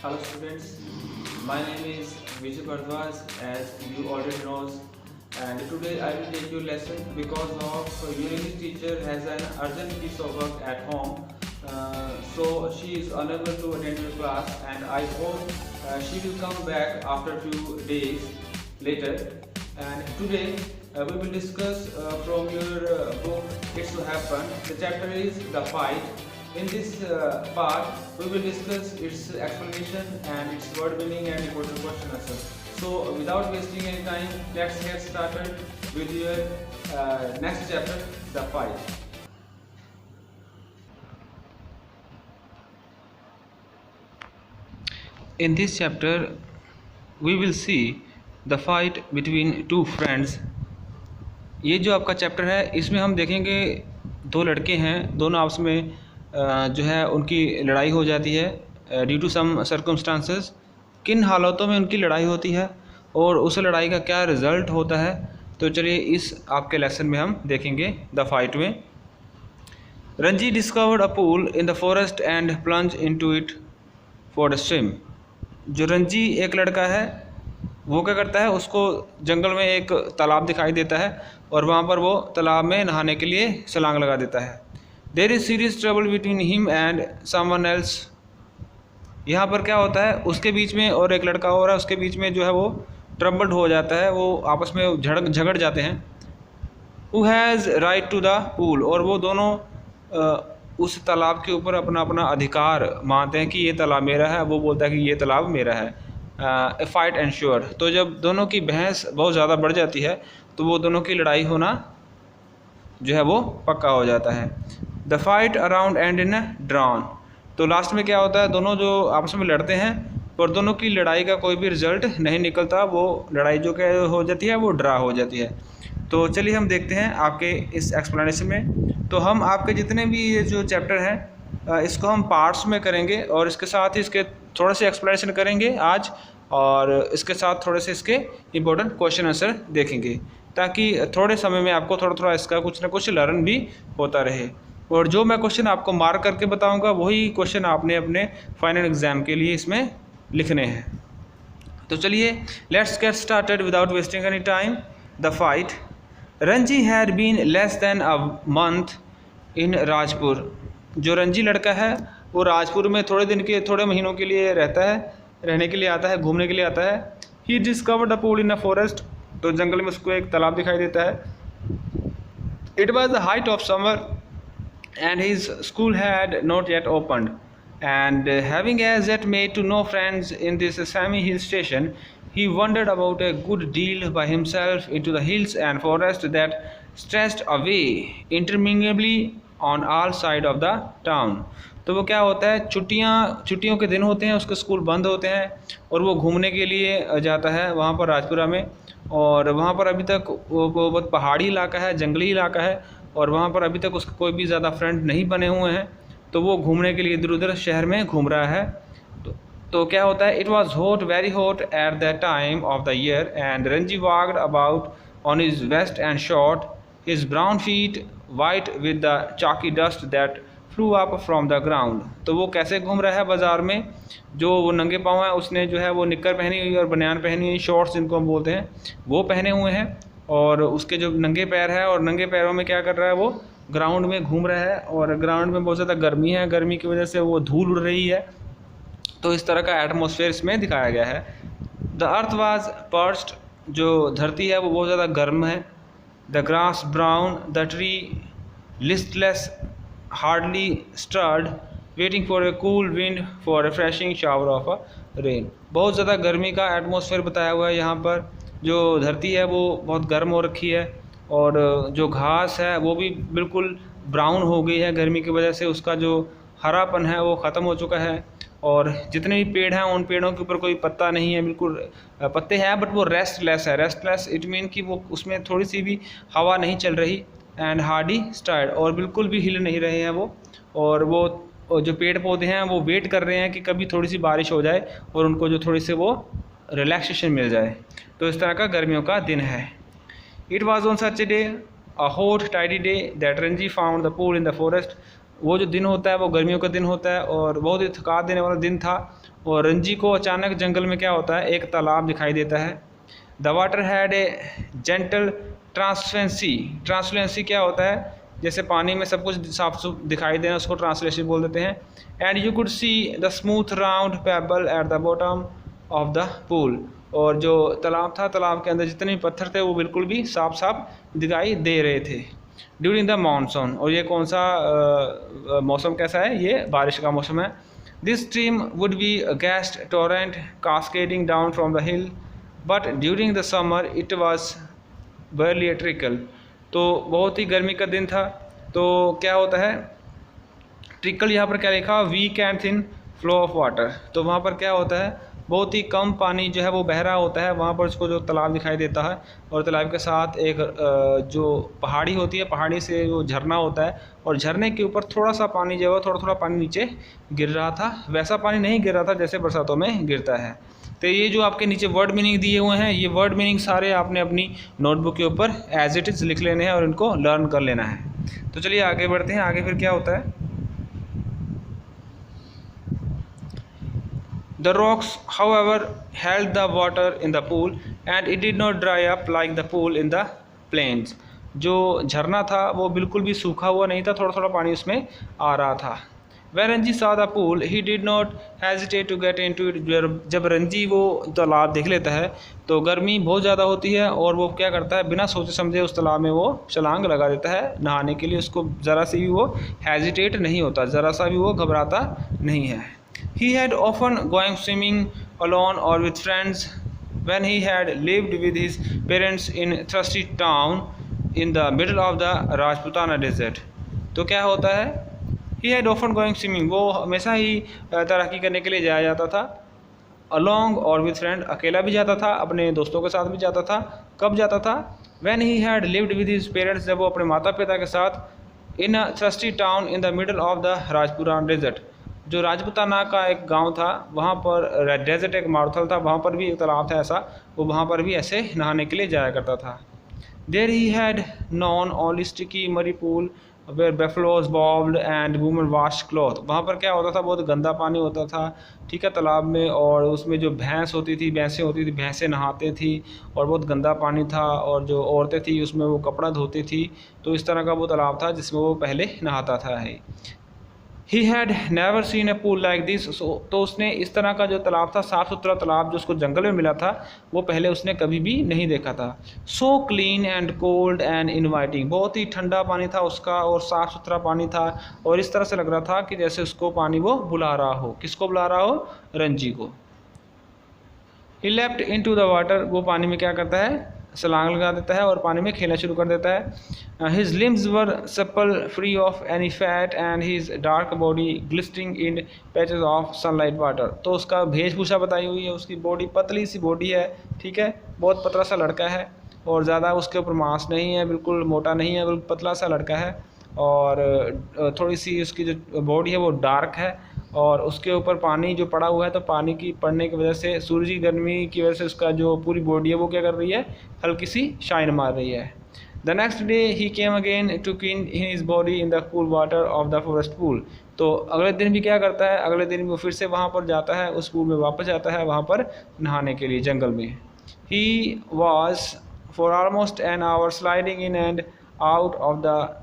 Hello students, my name is Vijay Bhardwaj, as you already know, and today I will take your lesson because of your English teacher has an urgent piece of work at home, so she is unable to attend your class, and I hope she will come back after few days later. And today we will discuss from your book It's to Happen. The chapter is The Fight. In this part, we will discuss its explanation and its word meaning and important question answer. So, without wasting any time, let's get started with your next chapter, The Fight. In this chapter, we will see the fight between two friends. ये जो आपका chapter है, इसमें हम देखेंगे दो लड़के हैं, दोनों आपस में जो है उनकी लड़ाई हो जाती है ड्यू टू सम सर्कमस्टांसेस। किन हालातों में उनकी लड़ाई होती है और उस लड़ाई का क्या रिज़ल्ट होता है, तो चलिए इस आपके लेसन में हम देखेंगे द फाइट में। Ranji discovered a pool in the forest and plunge into it for a swim. जो रंजी एक लड़का है, वो क्या करता है, उसको जंगल में एक तालाब दिखाई देता है और वहाँ पर वो तालाब में नहाने के लिए छलांग लगा देता है। There is serious trouble between him and someone else. यहाँ पर क्या होता है, उसके बीच में और एक लड़का और है, उसके बीच में जो है वो ट्रबल्ड हो जाता है, वो आपस में झगड़ जाते हैं। Who has right to the pool, और वो दोनों उस तालाब के ऊपर अपना अपना अधिकार मानते हैं कि ये तालाब मेरा है, वो बोलता है कि ये तालाब मेरा है। ए फाइट एंश्योर। तो जब दोनों की बहस बहुत ज़्यादा बढ़ जाती है तो वो दोनों की लड़ाई होना जो है वो पक्का हो जाता है। The fight around and in drawn. तो लास्ट में क्या होता है, दोनों जो आपस में लड़ते हैं पर दोनों की लड़ाई का कोई भी रिजल्ट नहीं निकलता, वो लड़ाई जो क्या हो जाती है वो ड्रा हो जाती है। तो चलिए हम देखते हैं आपके इस एक्सप्लेनेशन में। तो हम आपके जितने भी ये जो चैप्टर हैं इसको हम पार्ट्स में करेंगे और इसके साथ ही इसके थोड़े से एक्सप्लेनेशन करेंगे आज, और इसके साथ थोड़े से इसके इम्पोर्टेंट क्वेश्चन आंसर देखेंगे, ताकि थोड़े समय में आपको थोड़ा थोड़ा इसका कुछ ना कुछ लर्न भी होता रहे। और जो मैं क्वेश्चन आपको मार्क करके बताऊंगा वही क्वेश्चन आपने अपने फाइनल एग्ज़ाम के लिए इसमें लिखने हैं। तो चलिए let's get started without wasting any time. The fight. Ranji had been less than a month in Rajpur. जो रंजी लड़का है वो राजपुर में थोड़े महीनों के लिए रहने के लिए आता है, घूमने के लिए आता है। He discovered a pool in a forest. तो जंगल में उसको एक तालाब दिखाई देता है। It was the height of summer and his school had not yet opened, and having as yet made to no friends in this semi-hill station, he wandered about a good deal by himself into the hills and forests that stretched away interminably on all sides of the town. तो वो क्या होता है, छुट्टियों के दिन होते हैं, उसके स्कूल बंद होते हैं और वो घूमने के लिए जाता है वहाँ पर राजपुरा में। और वहाँ पर अभी तक वो बहुत पहाड़ी इलाका है, जंगली इलाका है, और वहाँ पर अभी तक उसके कोई भी ज़्यादा फ्रेंड नहीं बने हुए हैं। तो वो घूमने के लिए इधर उधर शहर में घूम रहा है। तो क्या होता है, it was hot, very hot at the time of the year, and Ranji walked about on his vest and short, his brown feet white with the chalky dust that flew up from the ground. तो वो कैसे घूम रहा है बाज़ार में, जो वो नंगे पाँव है, उसने जो है वो निक्कर पहनी हुई और बनियान पहनी हुई, शॉर्ट्स जिनको हम बोलते हैं वो पहने हुए हैं, और उसके जो नंगे पैर है, और नंगे पैरों में क्या कर रहा है, वो ग्राउंड में घूम रहा है। और ग्राउंड में बहुत ज़्यादा गर्मी है, गर्मी की वजह से वो धूल उड़ रही है। तो इस तरह का एटमॉस्फेयर इसमें दिखाया गया है। The earth was parched. जो धरती है वो बहुत ज़्यादा गर्म है। The grass brown, the tree listless, hardly stirred, waiting for a cool wind for refreshing shower of a rain. बहुत ज़्यादा गर्मी का एटमॉस्फेयर बताया हुआ है यहाँ पर। जो धरती है वो बहुत गर्म हो रखी है, और जो घास है वो भी बिल्कुल ब्राउन हो गई है गर्मी की वजह से, उसका जो हरापन है वो ख़त्म हो चुका है। और जितने भी पेड़ हैं उन पेड़ों के ऊपर कोई पत्ता नहीं है, बिल्कुल पत्ते हैं बट वो रेस्टलेस है। रेस्टलेस इट मीन कि वो उसमें थोड़ी सी भी हवा नहीं चल रही। एंड हार्डी स्टार्ड, और बिल्कुल भी हिल नहीं रहे हैं वो। और वो जो पेड़ पौधे हैं वो वेट कर रहे हैं कि कभी थोड़ी सी बारिश हो जाए और उनको जो थोड़ी सी वो रिलैक्सेशन मिल जाए। तो इस तरह का गर्मियों का दिन है। It was on such a day, a hot tidy day, that Ranji found the pool in the forest. वो जो दिन होता है वो गर्मियों का दिन होता है और बहुत ही थका देने वाला दिन था, और रंजी को अचानक जंगल में क्या होता है, एक तालाब दिखाई देता है। The water had a gentle transparency क्या होता है, जैसे पानी में सब कुछ साफ सुफ दिखाई देना, उसको ट्रांसलेशन बोल देते हैं। And you could see the smooth round payable at the bottom of the pool, और जो तालाब था, तालाब के अंदर जितने भी पत्थर थे वो बिल्कुल भी साफ साफ दिखाई दे रहे थे। ड्यूरिंग द मानसून, और ये कौन सा मौसम कैसा है, ये बारिश का मौसम है। This stream would be guest Torrent cascading down from the hill, but during the summer it was barley A trickle. तो बहुत ही गर्मी का दिन था, तो क्या होता है, ट्रिकल यहाँ पर क्या लिखा, weak and thin flow of water. तो वहाँ पर क्या होता है, बहुत ही कम पानी जो है वो बह रहा होता है वहाँ पर, उसको जो तालाब दिखाई देता है, और तालाब के साथ एक जो पहाड़ी होती है, पहाड़ी से जो झरना होता है, और झरने के ऊपर थोड़ा सा पानी जो है थोड़ा थोड़ा पानी नीचे गिर रहा था। वैसा पानी नहीं गिर रहा था जैसे बरसातों में गिरता है। तो ये जो आपके नीचे वर्ड मीनिंग दिए हुए हैं, ये वर्ड मीनिंग सारे आपने अपनी नोटबुक के ऊपर एज इट इज़ लिख लेने हैं और इनको लर्न कर लेना है। तो चलिए आगे बढ़ते हैं। आगे फिर क्या होता है, The rocks, however, held the water in the pool and it did not dry up like the pool in the plains. जो झरना था वो बिल्कुल भी सूखा हुआ नहीं था, थोड़ा थोड़ा पानी उसमें आ रहा था। When Ranji saw the pool, he did not hesitate to get into it. जब रंजी वो तालाब देख लेता है तो गर्मी बहुत ज़्यादा होती है, और वो क्या करता है, बिना सोचे समझे उस तालाब में वो छलांग लगा देता है नहाने के लिए। उसको ज़रा सी भी वो हेजिटेट नहीं होता, ज़रा सा भी वो घबराता नहीं है। He had often gone swimming alone or with friends when he had lived with his parents in thirsty town in the middle of the Rajputana desert. तो क्या होता है, He had often going swimming, वो हमेशा ही तैराकी करने के लिए जाया जाता था। Along or with friend, अकेला भी जाता था, अपने दोस्तों के साथ भी जाता था। कब जाता था, When he had lived with his parents, जब वो अपने माता पिता के साथ in a thirsty town in the middle of the Rajputana desert, जो राजपुताना का एक गांव था, वहाँ पर डेजर्ट एक मारुथल था, वहाँ पर भी एक तालाब था ऐसा, वो वहाँ पर भी ऐसे नहाने के लिए जाया करता था। There he had known only sticky muddy pool where buffaloes bobbed and women washed cloth. वहाँ पर क्या होता था, बहुत गंदा पानी होता था, ठीक है, तालाब में, और उसमें जो भैंसें होती थी, भैंसें नहाते थी, और बहुत गंदा पानी था, और जो औरतें थी उसमें वो कपड़ा धोती थी। तो इस तरह का वो तालाब था जिसमें वो पहले नहाता था है। He had never seen a pool like this, तो उसने इस तरह का जो तालाब था, साफ़ सुथरा तालाब जो उसको जंगल में मिला था, वो पहले उसने कभी भी नहीं देखा था। So clean and cold and inviting, बहुत ही ठंडा पानी था उसका और साफ़ सुथरा पानी था, और इस तरह से लग रहा था कि जैसे उसको पानी वो बुला रहा हो। किसको बुला रहा हो, रंजी को। He leapt into the water, वो पानी में क्या करता है, छलांग लगा देता है और पानी में खेलना शुरू कर देता है। His limbs were supple, free of any fat, and his dark body glistening in patches of sunlight water. तो उसका वेशभूषा बताई हुई है, उसकी बॉडी पतली सी बॉडी है, ठीक है, बहुत पतला सा लड़का है, और ज़्यादा उसके ऊपर मांस नहीं है, बिल्कुल मोटा नहीं है, बिल्कुल पतला सा लड़का है, और थोड़ी सी उसकी जो बॉडी है वो डार्क है, और उसके ऊपर पानी जो पड़ा हुआ है, तो पानी की पड़ने की वजह से, सूरज की गर्मी की वजह से उसका जो पूरी बॉडी है वो क्या कर रही है, हल्की सी शाइन मार रही है। The next day he came again to clean his body in the cool water of the forest pool. तो अगले दिन भी क्या करता है, अगले दिन वो फिर से वहाँ पर जाता है, उस पूल में वापस जाता है, वहाँ पर नहाने के लिए जंगल में। He was for almost an hour sliding in and out of the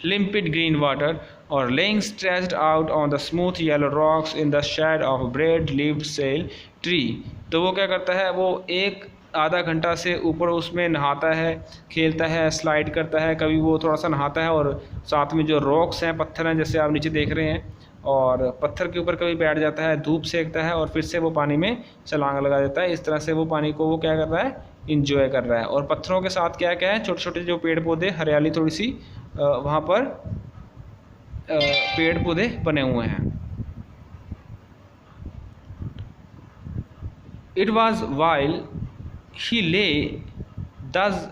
limpid green water or laying stretched out on the smooth yellow rocks in the shade of a broad-leaved sail tree। तो वो क्या करता है, वो एक आधा घंटा से ऊपर उसमें नहाता है, खेलता है, स्लाइड करता है, कभी वो थोड़ा सा नहाता है, और साथ में जो रॉक्स हैं, पत्थर हैं, जैसे आप नीचे देख रहे हैं, और पत्थर के ऊपर कभी बैठ जाता है, धूप सेकता है, और फिर से वो पानी में छलांग लगा देता है। इस तरह से वो पानी को वो क्या कर रहा है, इंजॉय कर रहा है। और पत्थरों के साथ क्या क्या है, छोटे छोटे जो पेड़ पौधे, हरियाली थोड़ी सी वहाँ पर पेड़ पौधे बने हुए हैं। It was while he lay thus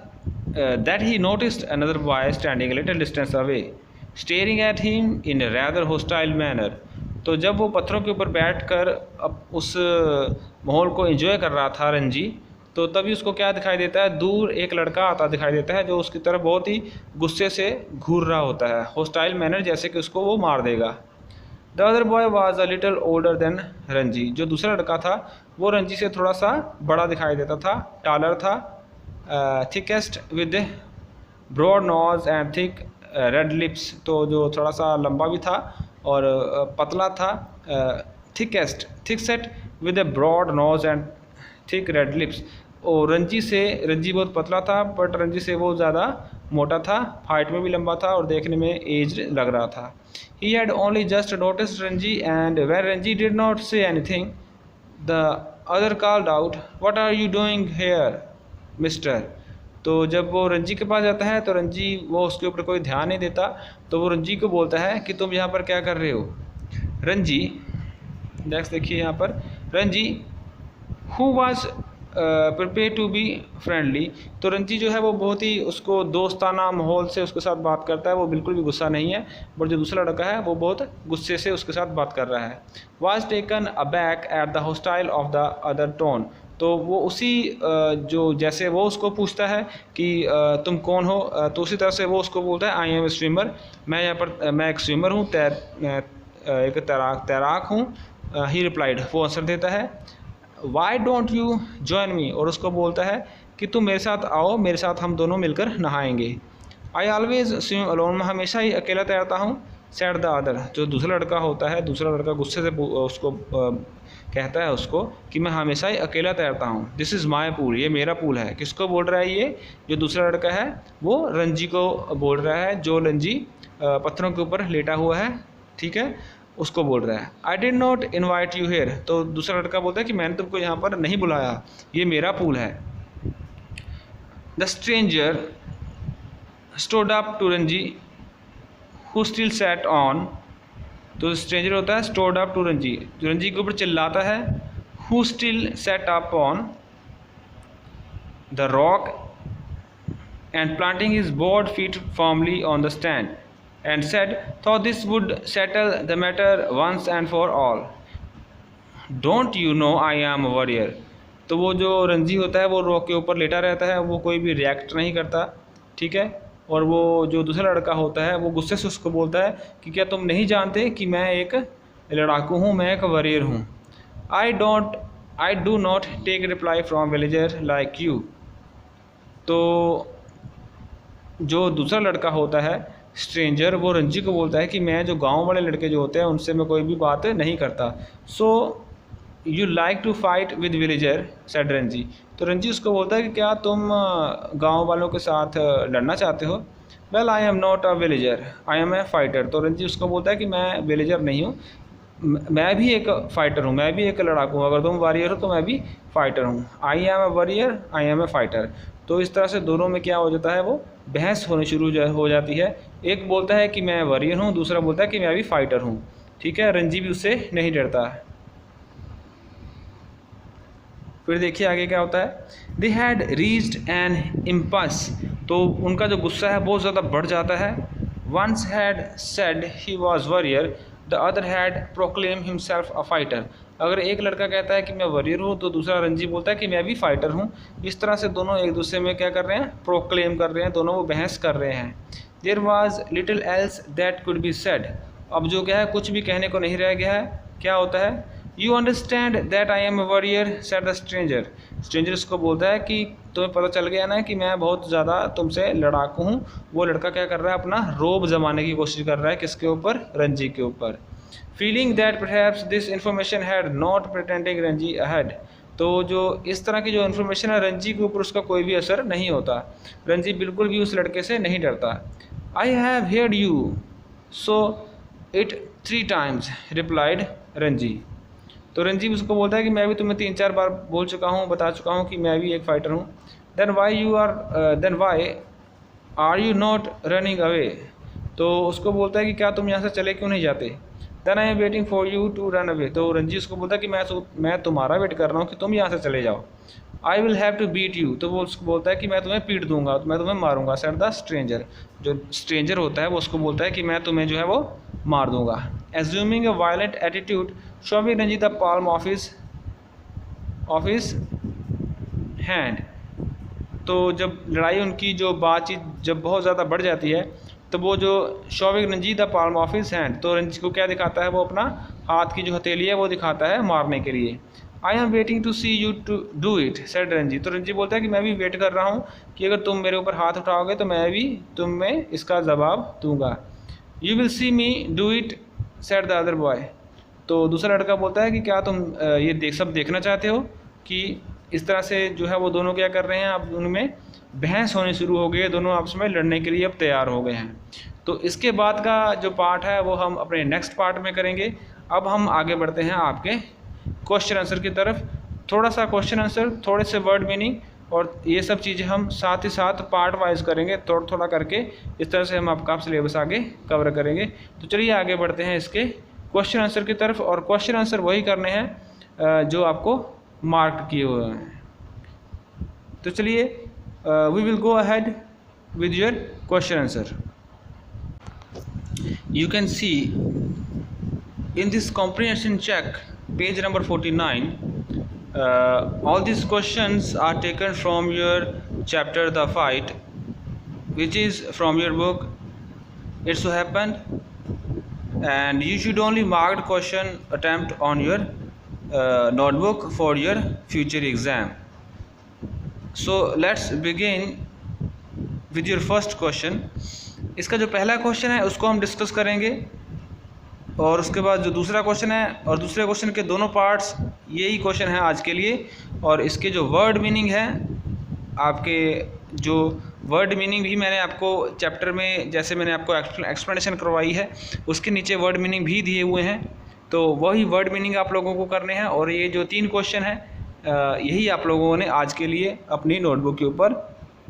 that he noticed another boy standing a little distance away, staring at him in a rather hostile manner। तो जब वो पत्थरों के ऊपर बैठकर अब उस माहौल को एंजॉय कर रहा था रंजी, तो तभी उसको क्या दिखाई देता है, दूर एक लड़का आता दिखाई देता है, जो उसकी तरफ बहुत ही गुस्से से घूर रहा होता है। होस्टाइल मैनर, जैसे कि उसको वो मार देगा। The other boy was a little older than Ranji. जो दूसरा लड़का था वो रंजी से थोड़ा सा बड़ा दिखाई देता था, टालर था, thickest with broad nose and thick red lips. तो जो थोड़ा सा लंबा भी था और पतला था, thickest, thick set with a broad nose and thick red lips. और रंजी बहुत पतला था, बट रंजी से वो ज़्यादा मोटा था, हाइट में भी लंबा था और देखने में एज लग रहा था। He had only just noticed Ranji, and when Ranji did not say anything, the other called out, "What are you doing here, Mister?" तो जब वो रंजी के पास जाता है तो रंजी वो उसके ऊपर कोई ध्यान नहीं देता, तो वो रंजी को बोलता है कि तुम यहाँ पर क्या कर रहे हो। रंजी, नेक्स्ट देखिए यहाँ पर, Ranji who was prepare to be friendly. तो रंजी जो है वो बहुत ही उसको दोस्ताना माहौल से उसके साथ बात करता है, वो बिल्कुल भी गुस्सा नहीं है, बट जो दूसरा लड़का है वो बहुत गुस्से से उसके साथ बात कर रहा है। Was taken aback at the hostile of the other tone. तो वो उसी जो जैसे वो उसको पूछता है कि तुम कौन हो, तो उसी तरह से वो उसको बोलता है आई एम ए स्विमर, मैं यहाँ पर मैं एक स्विमर हूँ, एक तैराक हूँ। ही रिप्लाइड, वो आंसर देता है, why don't you join me, और उसको बोलता है कि तुम मेरे साथ आओ, मेरे साथ हम दोनों मिलकर नहाएंगे। आई ऑलवेज स्विम अलोन, मैं हमेशा ही अकेला तैरता हूँ। सेड द अदर, जो दूसरा लड़का होता है, दूसरा लड़का गुस्से से उसको कहता है उसको कि मैं हमेशा ही अकेला तैरता हूँ। दिस इज़ माई पूल, ये मेरा पूल है। किसको बोल रहा है ये? जो दूसरा लड़का है वो रंजी को बोल रहा है, जो रंजी पत्थरों के ऊपर लेटा हुआ है, ठीक है, उसको बोल रहा है। I did not invite you here, तो दूसरा लड़का बोलता है कि मैंने तुमको यहाँ पर नहीं बुलाया, ये मेरा पूल है। The stranger stood up to Ranji who still sat on, तो स्ट्रेंजर होता है स्टूड अप टू रंजी, जो रंजी के ऊपर चिल्लाता है, who still sat up on the rock and planting his broad feet firmly on the stand and said, thought this would settle the matter once and for all. Don't you know I am a warrior? तो वो जो रंजी होता है वो rock के ऊपर लेटा रहता है, वो कोई भी रिएक्ट नहीं करता, ठीक है। और वो जो दूसरा लड़का होता है वो गुस्से से उसको बोलता है कि क्या तुम नहीं जानते कि मैं एक लड़ाकू हूँ, मैं एक वॉरियर हूँ। I do not take reply from villager like you। तो जो दूसरा लड़का होता है स्ट्रेंजर, वो रंजी को बोलता है कि मैं जो गांव वाले लड़के जो होते हैं उनसे मैं कोई भी बात नहीं करता। So you like to fight with villager, said Ranji. तो रंजी उसको बोलता है कि क्या तुम गांव वालों के साथ लड़ना चाहते हो। Well I am not a villager, I am a fighter. तो रंजी उसको बोलता है कि मैं विलेजर नहीं हूँ, मैं भी एक फ़ाइटर हूँ, मैं भी एक लड़ाकू हूँ। अगर तुम वॉरियर हो तो मैं भी फ़ाइटर हूँ। I am a warrior, I am a fighter. तो इस तरह से दोनों में क्या हो जाता है, वो बहस होनी शुरू हो जाती है। एक बोलता है कि मैं वॉरियर हूँ, दूसरा बोलता है कि मैं भी फ़ाइटर हूँ, ठीक है। रंजी भी उससे नहीं डरता। फिर देखिए आगे क्या होता है। दे हैड रीच्ड एन इम्पस, तो उनका जो गुस्सा है बहुत ज़्यादा बढ़ जाता है। Once had said he was warrior, the other had proclaim himself a fighter. अगर एक लड़का कहता है कि मैं वॉरियर हूँ तो दूसरा रंजी बोलता है कि मैं भी फाइटर हूँ। इस तरह से दोनों एक दूसरे में क्या कर रहे हैं, प्रोक्लेम कर रहे हैं, दोनों वो बहस कर रहे हैं। There was little else that could be said, अब जो क्या है कुछ भी कहने को नहीं रह गया है। क्या होता है, you understand that I am a warrior, said the stranger. Stranger उसको बोलता है कि तुम्हें पता चल गया ना कि मैं बहुत ज़्यादा तुमसे लड़ाकू हूँ। वो लड़का क्या कर रहा है, अपना रोब जमाने की कोशिश कर रहा है, किसके ऊपर, रंजी के ऊपर। Feeling that perhaps this information had not pretending Ranji ahead, तो जो इस तरह की जो इन्फॉर्मेशन है रंजी के ऊपर उसका कोई भी असर नहीं होता। रंजी बिल्कुल भी उस लड़के से नहीं डरता। I have heard you so it 3 times, replied Ranji. तो रंजी उसको बोलता है कि मैं भी तुम्हें 3-4 बार बोल चुका हूँ, बता चुका हूँ कि मैं भी एक फ़ाइटर हूँ। Then why are you not running away, तो उसको बोलता है कि क्या तुम यहाँ से चले क्यों नहीं जाते। Then I am waiting for you to run away, तो रंजी उसको बोलता है कि मैं तुम्हारा वेट कर रहा हूँ कि तुम यहाँ से चले जाओ। I will have to beat you, तो वो उसको बोलता है कि मैं तुम्हें पीट दूंगा, तो मैं तुम्हें मारूंगा, सेड द स्ट्रेंजर। जो स्ट्रेंजर होता है वो उसको बोलता है कि मैं तुम्हें जो है वो मार दूंगा। Assuming a violent attitude, showing Ranji the palm of his hand. तो जब लड़ाई उनकी जो बातचीत जब बहुत ज़्यादा बढ़ जाती है तो वो जो showing Ranji the palm of his hand, तो रंजी को क्या दिखाता है, वो अपना हाथ की जो हथेली है वो दिखाता है मारने के लिए। I am waiting to see you to do it said Ranji, तो रंजी बोलता है कि मैं भी वेट कर रहा हूँ कि अगर तुम मेरे ऊपर हाथ उठाओगे तो मैं भी तुम में इसका जवाब दूंगा। You will see me do it said the other boy, तो दूसरा लड़का बोलता है कि क्या तुम ये सब देखना चाहते हो कि इस तरह से जो है वो दोनों क्या कर रहे हैं, अब उनमें बहस होनी शुरू हो गई है, दोनों आपस में लड़ने के लिए अब तैयार हो गए हैं। तो इसके बाद का जो पार्ट है वो हम अपने नेक्स्ट पार्ट में करेंगे। अब हम आगे बढ़ते हैं आपके क्वेश्चन आंसर की तरफ। थोड़ा सा क्वेश्चन आंसर, थोड़े से वर्ड मीनिंग और ये सब चीज़ें हम साथ ही साथ पार्ट वाइज करेंगे, थोड़ा थोड़ा करके। इस तरह से हम आपका सिलेबस आगे कवर करेंगे। तो चलिए आगे बढ़ते हैं इसके क्वेश्चन आंसर की तरफ, और क्वेश्चन आंसर वही करने हैं जो आपको मार्क किए हुए हैं। तो चलिए we will go ahead with your question answer. You can see in this comprehension check, page number 49, all these questions are taken from your chapter The Fight, which is from your book It So Happened, and you should only mark the question attempt on your notebook for your future exam. So let's begin with your first question. इसका जो पहला question है उसको हम discuss करेंगे, और उसके बाद जो दूसरा क्वेश्चन है और दूसरे क्वेश्चन के दोनों पार्ट्स, यही क्वेश्चन है आज के लिए। और इसके जो वर्ड मीनिंग है, आपके जो वर्ड मीनिंग भी मैंने आपको चैप्टर में, जैसे मैंने आपको एक्सप्लेनेशन करवाई है, उसके नीचे वर्ड मीनिंग भी दिए हुए हैं। तो वही वर्ड मीनिंग आप लोगों को करने हैं, और ये जो 3 क्वेश्चन हैं यही आप लोगों ने आज के लिए अपनी नोटबुक के ऊपर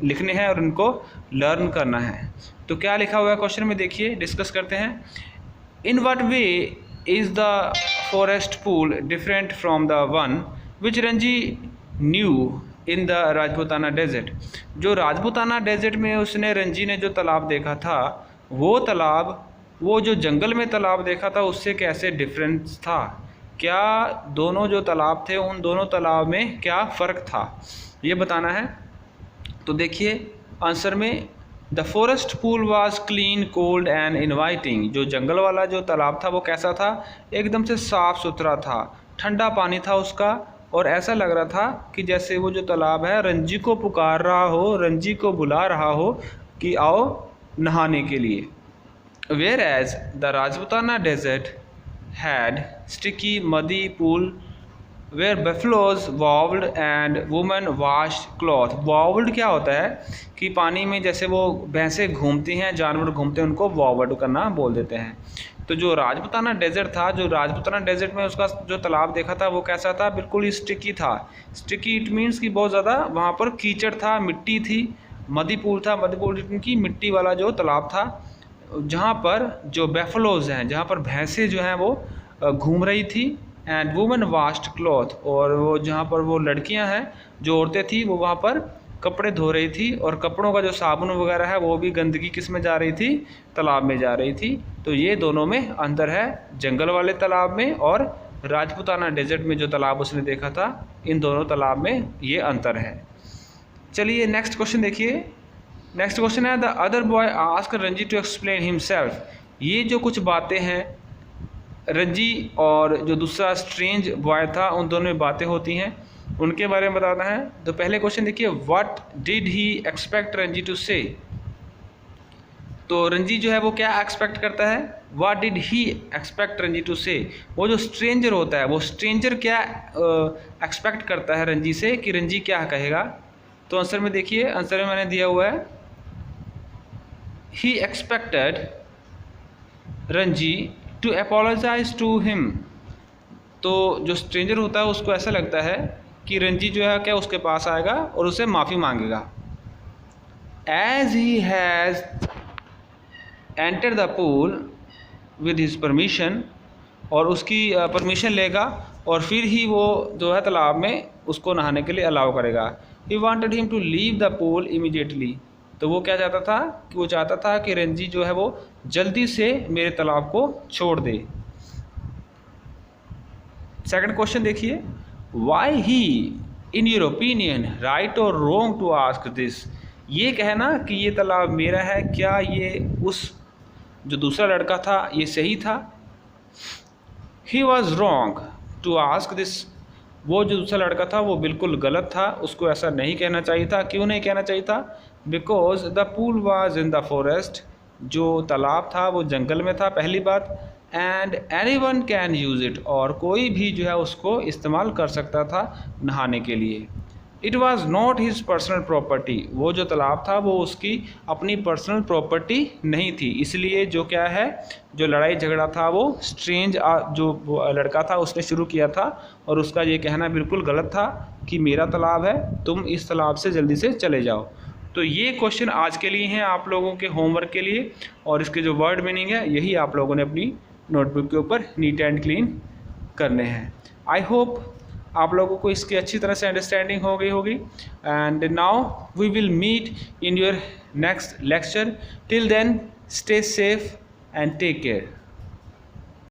लिखने हैं और इनको लर्न करना है। तो क्या लिखा हुआ है क्वेश्चन में, देखिए डिस्कस करते हैं। In what way is the forest pool different from the one which Ranji knew in the Rajputana desert. जो राजपूताना डेजर्ट में उसने रंजी ने जो तालाब देखा था, वो तालाब वो जो जंगल में तालाब देखा था उससे कैसे डिफरेंस था, क्या दोनों जो तालाब थे उन दोनों तालाब में क्या फ़र्क था, ये बताना है। तो देखिए आंसर में, the forest pool was clean cold and inviting. जो जंगल वाला जो तालाब था वो कैसा था, एकदम से साफ़ सुथरा था, ठंडा पानी था उसका, और ऐसा लग रहा था कि जैसे वो जो तालाब है रंजी को पुकार रहा हो, रंजी को बुला रहा हो कि आओ नहाने के लिए। Whereas the Rajputana desert had sticky muddy pool where buffaloes wallowed and women washed cloth. Wallowed क्या होता है कि पानी में जैसे वो भैंसें घूमती हैं, जानवर घूमते हैं, उनको वॉवल्ड करना बोल देते हैं। तो जो राजपूताना डेजर्ट था, जो राजपूताना डेजर्ट में उसका जो तालाब देखा था वो कैसा था, बिल्कुल ही स्टिकी था। स्टिकी इट मीन्स कि बहुत ज़्यादा वहाँ पर कीचड़ था, मिट्टी थी। मदी पूल था, मदी पूल की मिट्टी वाला जो तालाब था, जहाँ पर जो बेफलोज हैं, जहाँ पर भैंसें जो हैं वो घूम रही थी। एंड वुमेन वाश्ड क्लॉथ, और वो जहाँ पर वो लड़कियाँ हैं, जो औरतें थी, वो वहाँ पर कपड़े धो रही थी, और कपड़ों का जो साबुन वगैरह है वो भी गंदगी किस में जा रही थी, तालाब में जा रही थी। तो ये दोनों में अंतर है, जंगल वाले तालाब में और राजपूताना डेजर्ट में जो तालाब उसने देखा था, इन दोनों तालाब में ये अंतर है। चलिए नेक्स्ट क्वेश्चन देखिए। नेक्स्ट क्वेश्चन है, the other boy ask Ranji to explain himself. ये जो कुछ बातें हैं, रंजी और जो दूसरा स्ट्रेंज बॉय था, उन दोनों में बातें होती हैं, उनके बारे में बताना है। तो पहले क्वेश्चन देखिए, what did he expect Ranji to say. तो रंजी जो है वो क्या एक्सपेक्ट करता है, what did he expect Ranji to say. वो जो स्ट्रेंजर होता है, वो स्ट्रेंजर क्या एक्सपेक्ट करता है रंजी से कि रंजी क्या कहेगा। तो आंसर में देखिए, आंसर में मैंने दिया हुआ है, he expected Ranji to apologise to him. तो जो स्ट्रेंजर होता है उसको ऐसा लगता है कि रंजी जो है क्या उसके पास आएगा और उसे माफ़ी मांगेगा। As he has enter the pool with his permission, और उसकी परमिशन लेगा और फिर ही वो जो है तालाब में उसको नहाने के लिए अलाउ करेगा। He wanted him to leave the pool immediately. तो वो क्या चाहता था कि वो चाहता था कि रंजी जो है वो जल्दी से मेरे तालाब को छोड़ दे। सेकंड क्वेश्चन देखिए, why he in your opinion right और रॉन्ग टू आस्क दिस। ये कहना कि ये तालाब मेरा है, क्या ये उस जो दूसरा लड़का था ये सही था? He was wrong to ask this. वो जो दूसरा लड़का था वो बिल्कुल गलत था, उसको ऐसा नहीं कहना चाहिए था। क्यों नहीं कहना चाहिए था? Because the pool was in the forest. जो तालाब था वो जंगल में था, पहली बात। And any one can use it, और कोई भी जो है उसको इस्तेमाल कर सकता था नहाने के लिए। It was not his personal property. वो जो तालाब था वो उसकी अपनी पर्सनल प्रॉपर्टी नहीं थी, इसलिए जो क्या है, जो लड़ाई झगड़ा था वो स्ट्रेंज जो लड़का था उसने शुरू किया था, और उसका ये कहना बिल्कुल गलत था कि मेरा तालाब है, तुम इस तालाब से जल्दी से चले जाओ। तो ये क्वेश्चन आज के लिए हैं आप लोगों के होमवर्क के लिए, और इसके जो वर्ड मीनिंग है यही आप लोगों ने अपनी नोटबुक के ऊपर नीट एंड क्लीन करने हैं। आई होप आप लोगों को इसकी अच्छी तरह से अंडरस्टैंडिंग हो गई होगी। And now we will meet in your next lecture. Till then stay safe and take care.